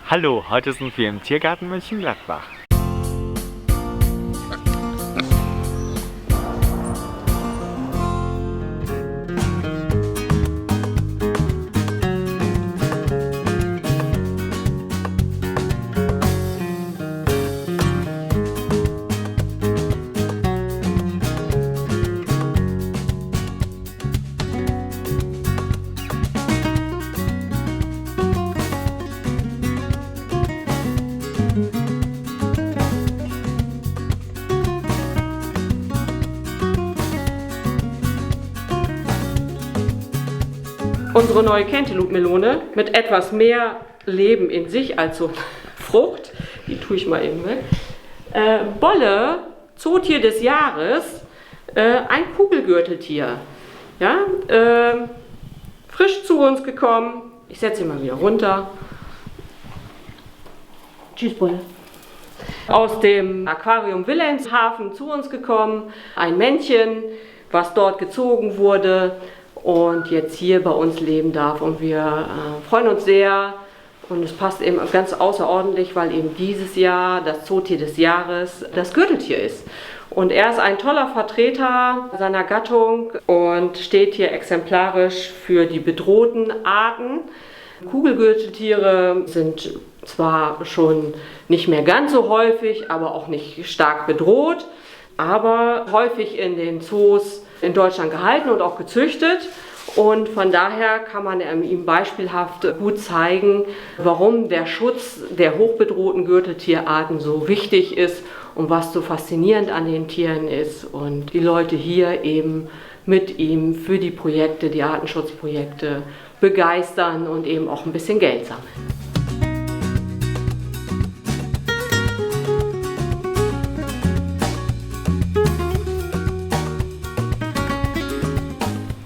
Hallo, heute sind wir im Tiergarten Mönchengladbach. Unsere neue Cantaloupe-Melone mit etwas mehr Leben in sich als so Frucht, die tue ich mal eben weg. Bolle, Zootier des Jahres, ein Kugelgürteltier. Ja, frisch zu uns gekommen. Ich setze ihn mal wieder runter. Tschüss, Bolle. Aus dem Aquarium Wilhelmshaven zu uns gekommen. Ein Männchen, was dort gezogen wurde und jetzt hier bei uns leben darf. Und wir freuen uns sehr und es passt eben ganz außerordentlich, weil eben dieses Jahr das Zootier des Jahres das Gürteltier ist. Und er ist ein toller Vertreter seiner Gattung und steht hier exemplarisch für die bedrohten Arten. Kugelgürteltiere sind zwar schon nicht mehr ganz so häufig, aber auch nicht stark bedroht, aber häufig in den Zoos in Deutschland gehalten und auch gezüchtet. Und von daher kann man ihm beispielhaft gut zeigen, warum der Schutz der hochbedrohten Gürteltierarten so wichtig ist und was so faszinierend an den Tieren ist. Und die Leute hier eben mit ihm für die Projekte, die Artenschutzprojekte begeistern und eben auch ein bisschen Geld sammeln.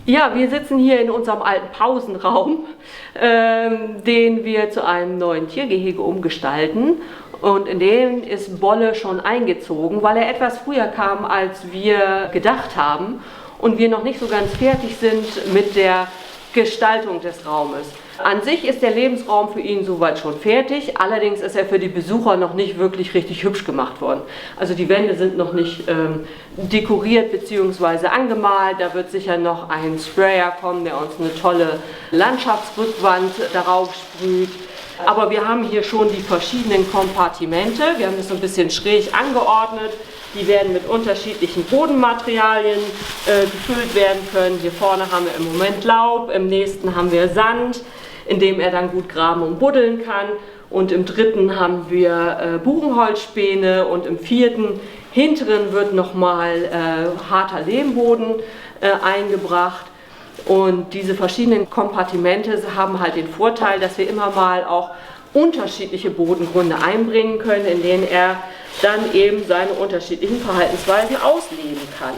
Ja, wir sitzen hier in unserem alten Pausenraum, den wir zu einem neuen Tiergehege umgestalten. Und in den ist Bolle schon eingezogen, weil er etwas früher kam, als wir gedacht haben. Und wir noch nicht so ganz fertig sind mit der Gestaltung des Raumes. An sich ist der Lebensraum für ihn soweit schon fertig, allerdings ist er für die Besucher noch nicht wirklich richtig hübsch gemacht worden. Also die Wände sind noch nicht dekoriert bzw. angemalt, da wird sicher noch ein Sprayer kommen, der uns eine tolle Landschaftsrückwand darauf sprüht. Aber wir haben hier schon die verschiedenen Kompartimente, wir haben das so ein bisschen schräg angeordnet. Die werden mit unterschiedlichen Bodenmaterialien gefüllt werden können. Hier vorne haben wir im Moment Laub, im nächsten haben wir Sand, in dem er dann gut graben und buddeln kann. Und im dritten haben wir Buchenholzspäne und im vierten hinteren wird nochmal harter Lehmboden eingebracht. Und diese verschiedenen Kompartimente haben halt den Vorteil, dass wir immer mal auch unterschiedliche Bodengründe einbringen können, in denen er dann eben seine unterschiedlichen Verhaltensweisen ausleben kann.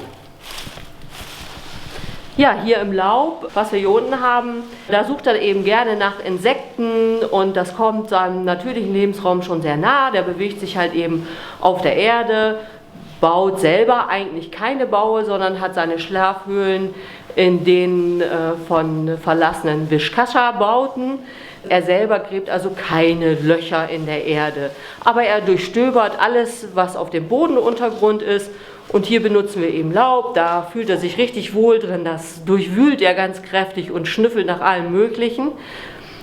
Ja, hier im Laub, was wir hier unten haben, da sucht er eben gerne nach Insekten und das kommt seinem natürlichen Lebensraum schon sehr nah. Der bewegt sich halt eben auf der Erde, baut selber eigentlich keine Baue, sondern hat seine Schlafhöhlen in den von verlassenen Wischkascha-Bauten. Er selber gräbt also keine Löcher in der Erde, aber er durchstöbert alles, was auf dem Bodenuntergrund ist. Und hier benutzen wir eben Laub, da fühlt er sich richtig wohl drin, das durchwühlt er ganz kräftig und schnüffelt nach allem Möglichen.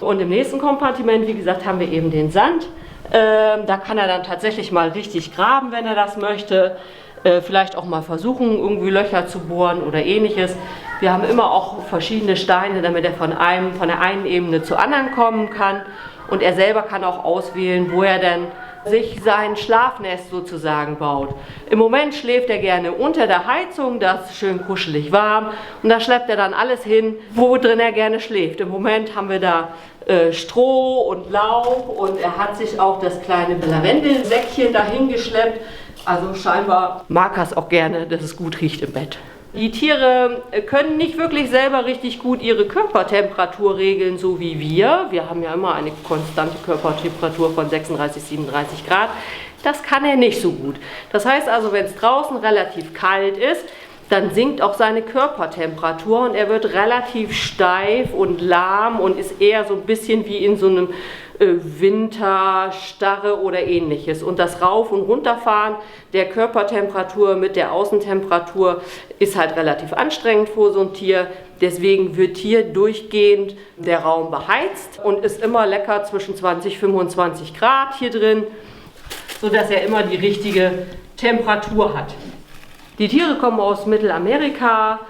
Und im nächsten Kompartiment, wie gesagt, haben wir eben den Sand. Da kann er dann tatsächlich mal richtig graben, wenn er das möchte. Vielleicht auch mal versuchen, irgendwie Löcher zu bohren oder ähnliches. Wir haben immer auch verschiedene Steine, damit er von der einen Ebene zur anderen kommen kann. Und er selber kann auch auswählen, wo er denn sich sein Schlafnest sozusagen baut. Im Moment schläft er gerne unter der Heizung, das ist schön kuschelig warm. Und da schleppt er dann alles hin, wo drin er gerne schläft. Im Moment haben wir da Stroh und Laub und er hat sich auch das kleine Lavendelsäckchen dahin geschleppt. Also scheinbar mag er es auch gerne, dass es gut riecht im Bett. Die Tiere können nicht wirklich selber richtig gut ihre Körpertemperatur regeln, so wie wir. Wir haben ja immer eine konstante Körpertemperatur von 36, 37 Grad. Das kann er nicht so gut. Das heißt also, wenn es draußen relativ kalt ist, dann sinkt auch seine Körpertemperatur und er wird relativ steif und lahm und ist eher so ein bisschen wie in so einem Winterstarre oder ähnliches. Und das Rauf- und Runterfahren der Körpertemperatur mit der Außentemperatur ist halt relativ anstrengend für so ein Tier. Deswegen wird hier durchgehend der Raum beheizt und ist immer lecker zwischen 20 und 25 Grad hier drin, sodass er immer die richtige Temperatur hat. Die Tiere kommen aus Mittelamerika,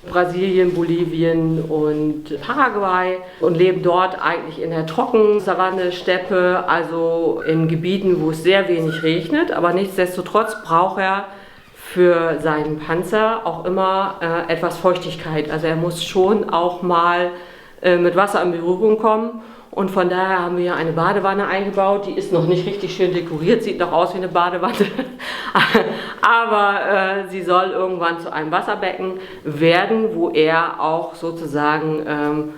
Brasilien, Bolivien und Paraguay und leben dort eigentlich in der Trockensavanne, Steppe, also in Gebieten, wo es sehr wenig regnet. Aber nichtsdestotrotz braucht er für seinen Panzer auch immer etwas Feuchtigkeit. Also er muss schon auch mal mit Wasser in Berührung kommen. Und von daher haben wir hier eine Badewanne eingebaut. Die ist noch nicht richtig schön dekoriert, sieht noch aus wie eine Badewanne. Aber sie soll irgendwann zu einem Wasserbecken werden, wo er auch sozusagen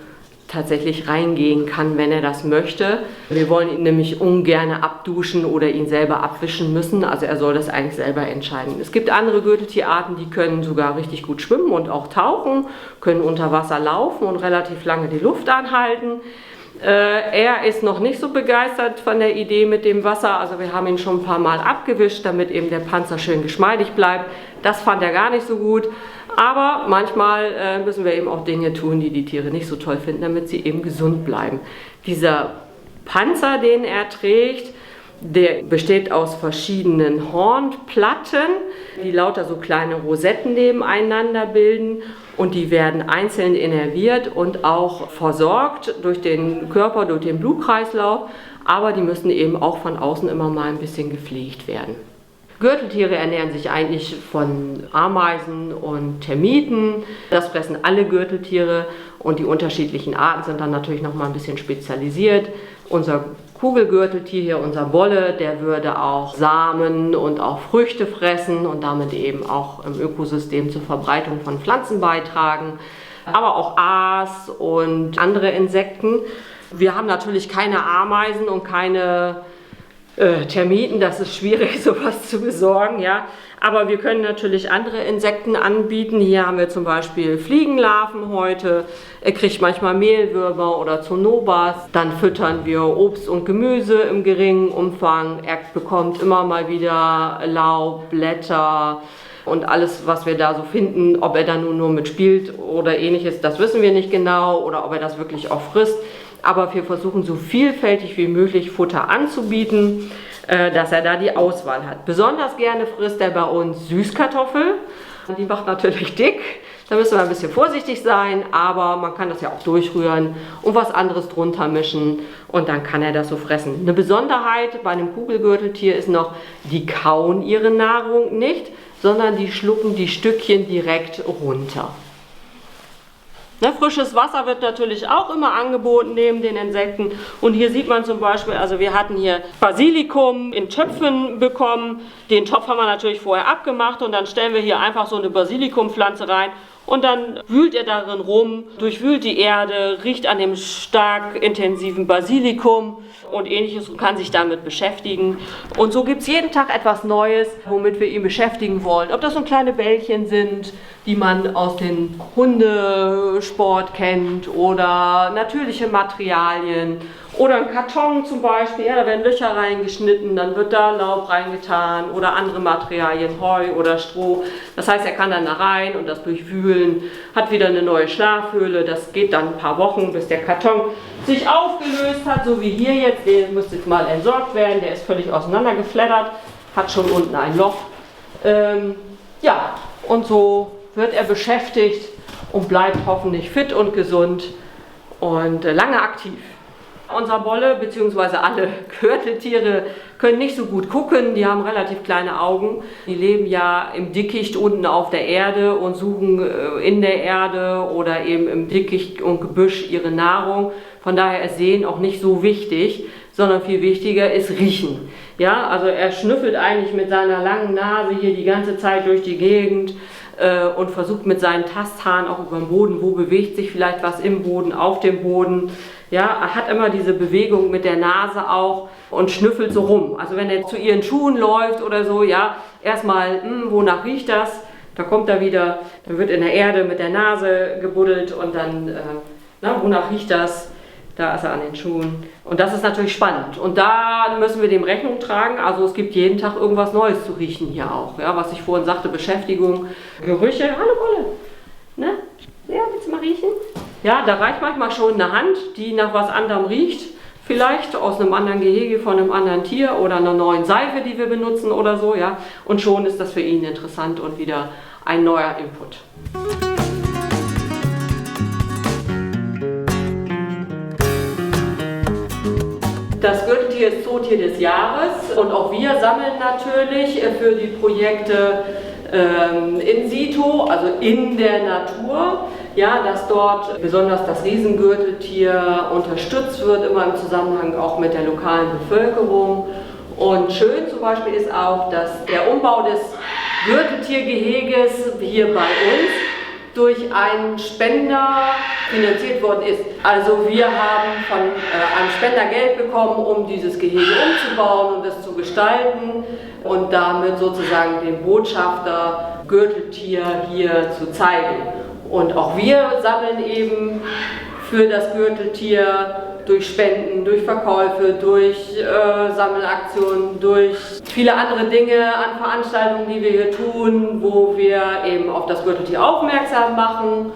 tatsächlich reingehen kann, wenn er das möchte. Wir wollen ihn nämlich ungern abduschen oder ihn selber abwischen müssen. Also er soll das eigentlich selber entscheiden. Es gibt andere Gürteltierarten, die können sogar richtig gut schwimmen und auch tauchen, können unter Wasser laufen und relativ lange die Luft anhalten. Er ist noch nicht so begeistert von der Idee mit dem Wasser, also wir haben ihn schon ein paar Mal abgewischt, damit eben der Panzer schön geschmeidig bleibt. Das fand er gar nicht so gut, aber manchmal müssen wir eben auch Dinge tun, die die Tiere nicht so toll finden, damit sie eben gesund bleiben. Dieser Panzer, den er trägt, der besteht aus verschiedenen Hornplatten, die lauter so kleine Rosetten nebeneinander bilden und die werden einzeln innerviert und auch versorgt durch den Körper, durch den Blutkreislauf, aber die müssen eben auch von außen immer mal ein bisschen gepflegt werden. Gürteltiere ernähren sich eigentlich von Ameisen und Termiten. Das fressen alle Gürteltiere und die unterschiedlichen Arten sind dann natürlich noch mal ein bisschen spezialisiert. Unser Kugelgürteltier hier, unser Bolle, der würde auch Samen und auch Früchte fressen und damit eben auch im Ökosystem zur Verbreitung von Pflanzen beitragen, aber auch Aas und andere Insekten. Wir haben natürlich keine Ameisen und keine Termiten, das ist schwierig, sowas zu besorgen, ja. Aber wir können natürlich andere Insekten anbieten. Hier haben wir zum Beispiel Fliegenlarven heute. Er kriegt manchmal Mehlwürmer oder Zonobas. Dann füttern wir Obst und Gemüse im geringen Umfang. Er bekommt immer mal wieder Laub, Blätter und alles, was wir da so finden. Ob er da nur mitspielt oder ähnliches, das wissen wir nicht genau. Oder ob er das wirklich auch frisst. Aber wir versuchen so vielfältig wie möglich Futter anzubieten, dass er da die Auswahl hat. Besonders gerne frisst er bei uns Süßkartoffel. Die macht natürlich dick, da müssen wir ein bisschen vorsichtig sein, aber man kann das ja auch durchrühren und was anderes drunter mischen und dann kann er das so fressen. Eine Besonderheit bei einem Kugelgürteltier ist noch, die kauen ihre Nahrung nicht, sondern die schlucken die Stückchen direkt runter. Frisches Wasser wird natürlich auch immer angeboten neben den Insekten. Und hier sieht man zum Beispiel, also wir hatten hier Basilikum in Töpfen bekommen. Den Topf haben wir natürlich vorher abgemacht und dann stellen wir hier einfach so eine Basilikumpflanze rein. Und dann wühlt er darin rum, durchwühlt die Erde, riecht an dem stark intensiven Basilikum und ähnliches und kann sich damit beschäftigen. Und so gibt es jeden Tag etwas Neues, womit wir ihn beschäftigen wollen. Ob das so kleine Bällchen sind, die man aus dem Hundesport kennt oder natürliche Materialien oder ein Karton zum Beispiel, ja, da werden Löcher reingeschnitten, dann wird da Laub reingetan oder andere Materialien, Heu oder Stroh. Das heißt, er kann dann da rein und das durchwühlen, hat wieder eine neue Schlafhöhle. Das geht dann ein paar Wochen, bis der Karton sich aufgelöst hat, so wie hier jetzt. Der muss jetzt mal entsorgt werden, der ist völlig auseinandergeflattert, hat schon unten ein Loch. Ja, und so wird er beschäftigt und bleibt hoffentlich fit und gesund und lange aktiv. Unser Bolle bzw. alle Gürteltiere können nicht so gut gucken, die haben relativ kleine Augen. Die leben ja im Dickicht unten auf der Erde und suchen in der Erde oder eben im Dickicht und Gebüsch ihre Nahrung. Von daher ist Sehen auch nicht so wichtig, sondern viel wichtiger ist Riechen. Ja, also er schnüffelt eigentlich mit seiner langen Nase hier die ganze Zeit durch die Gegend und versucht mit seinen Tasthaaren auch über den Boden, wo bewegt sich vielleicht was im Boden, auf dem Boden. Ja, er hat immer diese Bewegung mit der Nase auch und schnüffelt so rum. Also wenn er zu ihren Schuhen läuft oder so, ja, erstmal, wonach riecht das? Da kommt er wieder, dann wird in der Erde mit der Nase gebuddelt und dann, wonach riecht das? Da ist er an den Schuhen. Und das ist natürlich spannend. Und da müssen wir dem Rechnung tragen. Also es gibt jeden Tag irgendwas Neues zu riechen hier auch. Ja, was ich vorhin sagte, Beschäftigung, Gerüche. Hallo Wolle. Ne? Ja, willst du mal riechen? Ja, da reicht manchmal schon eine Hand, die nach was anderem riecht. Vielleicht aus einem anderen Gehege von einem anderen Tier oder einer neuen Seife, die wir benutzen oder so. Ja. Und schon ist das für ihn interessant und wieder ein neuer Input. Das Gürteltier ist Zootier des Jahres und auch wir sammeln natürlich für die Projekte in situ, also in der Natur, ja, dass dort besonders das Riesengürteltier unterstützt wird, immer im Zusammenhang auch mit der lokalen Bevölkerung. Und schön zum Beispiel ist auch, dass der Umbau des Gürteltiergeheges hier bei uns durch einen Spender finanziert worden ist. Also wir haben von einem Spender Geld bekommen, um dieses Gehege umzubauen und es zu gestalten und damit sozusagen den Botschafter Gürteltier hier zu zeigen. Und auch wir sammeln eben für das Gürteltier durch Spenden, durch Verkäufe, durch Sammelaktionen, durch viele andere Dinge an Veranstaltungen, die wir hier tun, wo wir eben auf das Gürteltier aufmerksam machen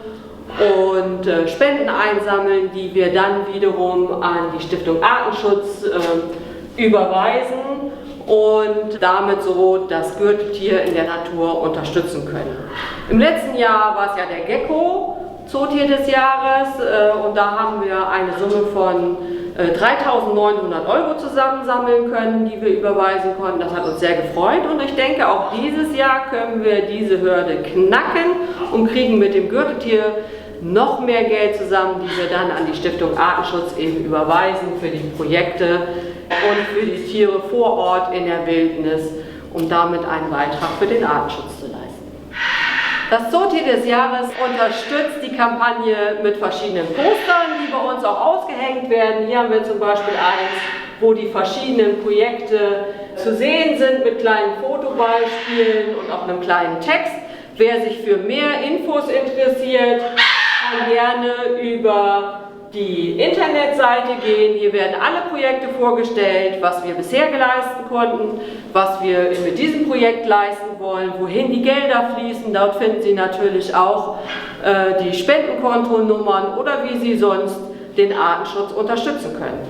und Spenden einsammeln, die wir dann wiederum an die Stiftung Artenschutz überweisen und damit so das Gürteltier in der Natur unterstützen können. Im letzten Jahr war es ja der Gecko, Zootier des Jahres, und da haben wir eine Summe von 3.900 € zusammensammeln können, die wir überweisen konnten. Das hat uns sehr gefreut und ich denke, auch dieses Jahr können wir diese Hürde knacken und kriegen mit dem Gürteltier noch mehr Geld zusammen, die wir dann an die Stiftung Artenschutz eben überweisen für die Projekte und für die Tiere vor Ort in der Wildnis, um damit einen Beitrag für den Artenschutz zu leisten. Das Zootier des Jahres unterstützt die Kampagne mit verschiedenen Postern, die bei uns auch ausgehängt werden. Hier haben wir zum Beispiel eins, wo die verschiedenen Projekte zu sehen sind mit kleinen Fotobeispielen und auch einem kleinen Text. Wer sich für mehr Infos interessiert, kann gerne über die Internetseite gehen. Hier werden alle Projekte vorgestellt, was wir bisher leisten konnten, was wir mit diesem Projekt leisten wollen, wohin die Gelder fließen. Dort finden Sie natürlich auch die Spendenkontonummern oder wie Sie sonst den Artenschutz unterstützen können.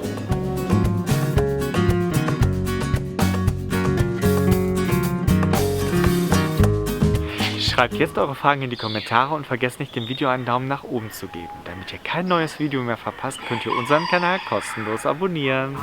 Schreibt jetzt eure Fragen in die Kommentare und vergesst nicht, dem Video einen Daumen nach oben zu geben. Damit ihr kein neues Video mehr verpasst, könnt ihr unseren Kanal kostenlos abonnieren.